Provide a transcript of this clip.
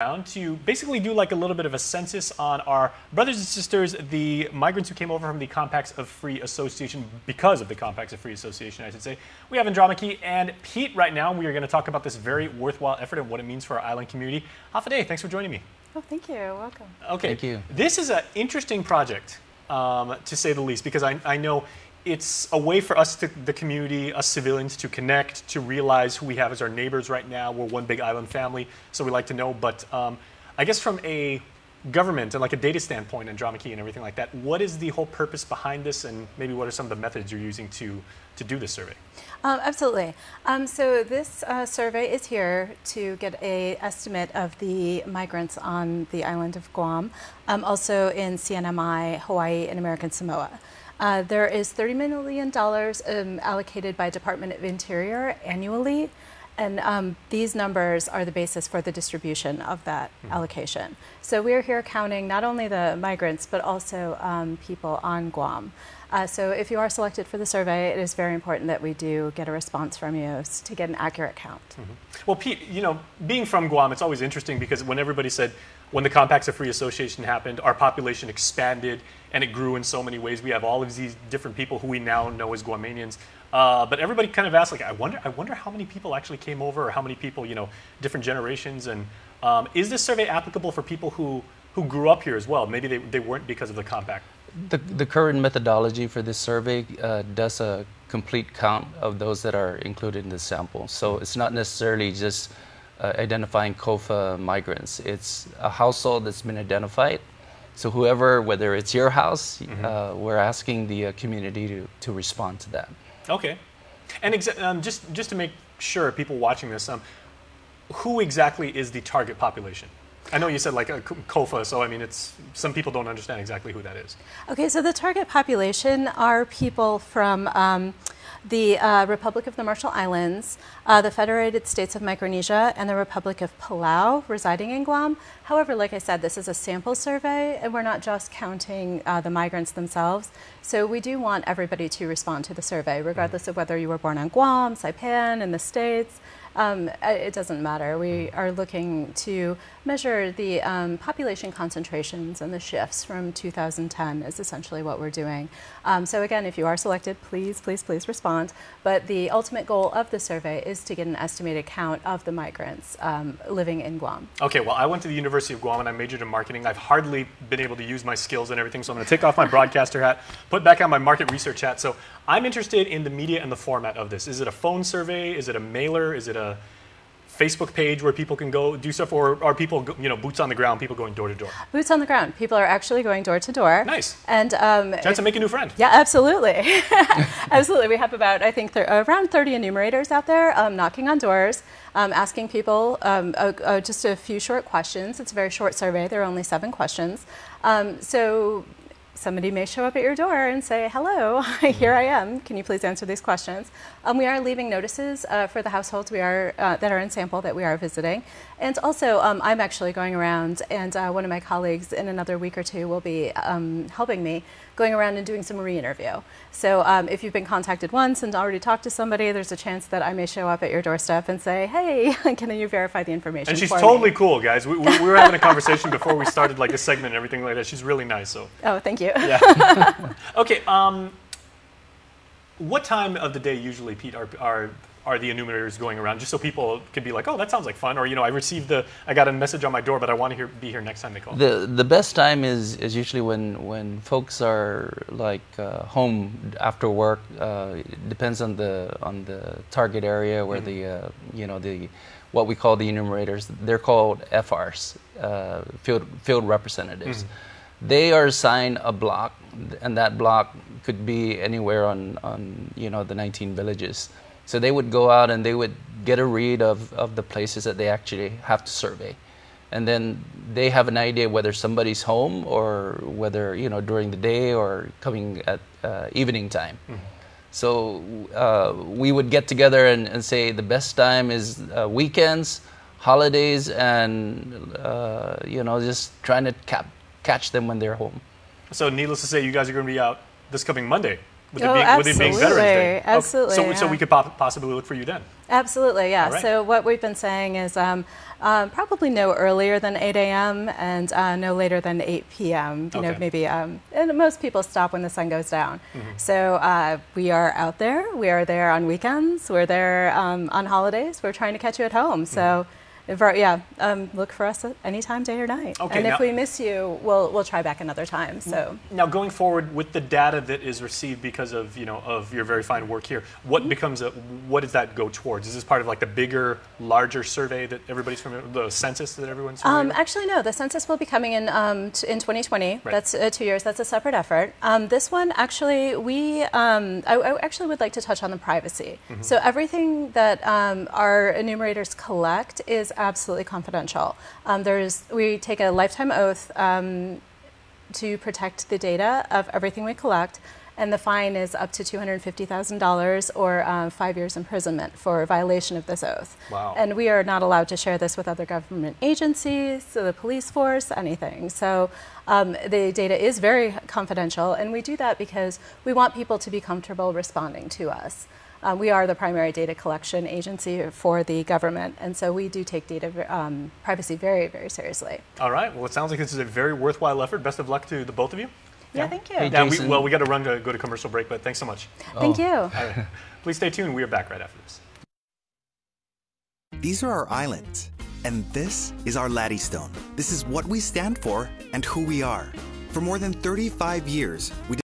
around to basically do like a little bit of a census on our brothers and sisters, the migrants who came over from the Compacts of Free Association, because of the Compacts of Free Association, I should say. We have Andromachy and Pete right now. We are going to talk about this very worthwhile effort and what it means for our island community. Hafa, thanks for joining me. Oh, thank you. Welcome. Okay. Thank you. This is an interesting project, to say the least, because I know it's a way for us, the community, us civilians, to connect, to realize who we have as our neighbors right now. We're one big island family, so we like to know. But I guess from a government and like a data standpoint, Andromachy and everything like that, what is the whole purpose behind this, and maybe what are some of the methods you're using to do this survey? Absolutely. So this survey is here to get an estimate of the migrants on the island of Guam, also in CNMI, Hawaii, and American Samoa. There is $30 million allocated by Department of Interior annually, and these numbers are the basis for the distribution of that allocation. So we're here counting not only the migrants, but also people on Guam. So if you are selected for the survey, it is very important that we do get a response from you to get an accurate count. Well, Pete, you know, being from Guam, it's always interesting because when everybody said, when the Compacts of Free Association happened, our population expanded and it grew in so many ways. We have all of these different people who we now know as Guamanians. But everybody kind of asked, like, I wonder how many people actually came over, or how many people, you know, different generations. And is this survey applicable for people who grew up here as well? Maybe they weren't because of the compact. The current methodology for this survey does a complete count of those that are included in the sample. So it's not necessarily just identifying COFA migrants. It's a household that's been identified. So whoever, whether it's your house, we're asking the community to respond to that. Okay. And just to make sure people watching this, who exactly is the target population? I know you said like a COFA, so I mean, some people don't understand exactly who that is. Okay, so the target population are people from the Republic of the Marshall Islands, the Federated States of Micronesia, and the Republic of Palau residing in Guam. However, like I said, this is a sample survey, and we're not just counting the migrants themselves. So we do want everybody to respond to the survey, regardless of whether you were born on Guam, Saipan, in the States. It doesn't matter. We are looking to measure the population concentrations and the shifts from 2010 is essentially what we're doing. So again, if you are selected, please, please, please respond. But the ultimate goal of the survey is to get an estimated count of the migrants living in Guam. Okay, well, I went to the University of Guam and I majored in marketing. I've hardly been able to use my skills and everything, so I'm going to take off my broadcaster hat, put back on my market research hat. So I'm interested in the media and the format of this. Is it a phone survey? Is it a mailer? Is it a Facebook page where people can go do stuff, or are people, you know, boots on the ground, people going door to door? Boots on the ground. People are actually going door to door. Nice. And chance to make a new friend. Yeah, absolutely. Absolutely. We have about, I think, around 30 enumerators out there knocking on doors, asking people just a few short questions. It's a very short survey. There are only 7 questions. So somebody may show up at your door and say, hello, here I am. Can you please answer these questions? We are leaving notices for the households that are in sample that we are visiting. And also, I'm actually going around, and one of my colleagues in another week or 2 will be helping me going around and doing some re-interview. So if you've been contacted once and already talked to somebody, there's a chance that I may show up at your doorstep and say, hey, can you verify the information And she's for totally me? cool, guys. We were having a conversation before we started like this segment and everything like that. She's really nice. So. Oh, thank you. Yeah. Okay. What time of the day usually, Pete, are the enumerators going around, just so people can be like, oh, that sounds like fun, or, you know, I got a message on my door, but I want to be here next time they call. The best time is usually when folks are like home after work. It depends on the target area where the you know, what we call the enumerators. They're called FRs, field representatives. They are assigned a block, and that block could be anywhere on you know, the 19 villages. So they would go out and they would get a read of the places that they actually have to survey. And then they have an idea whether somebody's home or whether, you know, during the day or coming at evening time. So we would get together and say the best time is weekends, holidays, and, you know, just trying to catch them when they're home. So needless to say, you guys are going to be out this coming Monday. with it being Veterans Day. Absolutely. Okay. So we could possibly look for you then. Absolutely, yeah. Right. So what we've been saying is probably no earlier than 8 a.m. and no later than 8 p.m. You know, maybe, and most people stop when the sun goes down. So we are out there. We are there on weekends. We're there on holidays. We're trying to catch you at home. So. Look for us at any time, day or night. Okay, and if we miss you, we'll try back another time. So now, going forward with the data that is received because of of your very fine work here, what becomes what does that go towards? Is this part of like the bigger, larger survey that everybody's familiar with, the census that everyone's familiar with? Actually, no. The census will be coming in 2020. Right. That's 2 years. That's a separate effort. This one, actually, I actually would like to touch on the privacy. So everything that our enumerators collect is absolutely confidential. We take a lifetime oath to protect the data of everything we collect, and the fine is up to $250,000 or 5 years imprisonment for violation of this oath. Wow. And we are not allowed to share this with other government agencies, so the police force, anything. So the data is very confidential, and we do that because we want people to be comfortable responding to us. We are the primary data collection agency for the government, and so we do take data privacy very, very seriously. All right. Well, it sounds like this is a very worthwhile effort. Best of luck to the both of you. Yeah, thank you. Hey, we got to run to go to commercial break, but thanks so much. Thank you. All right. Please stay tuned. We are back right after this. These are our islands, and this is our Laddystone. This is what we stand for and who we are. For more than 35 years, we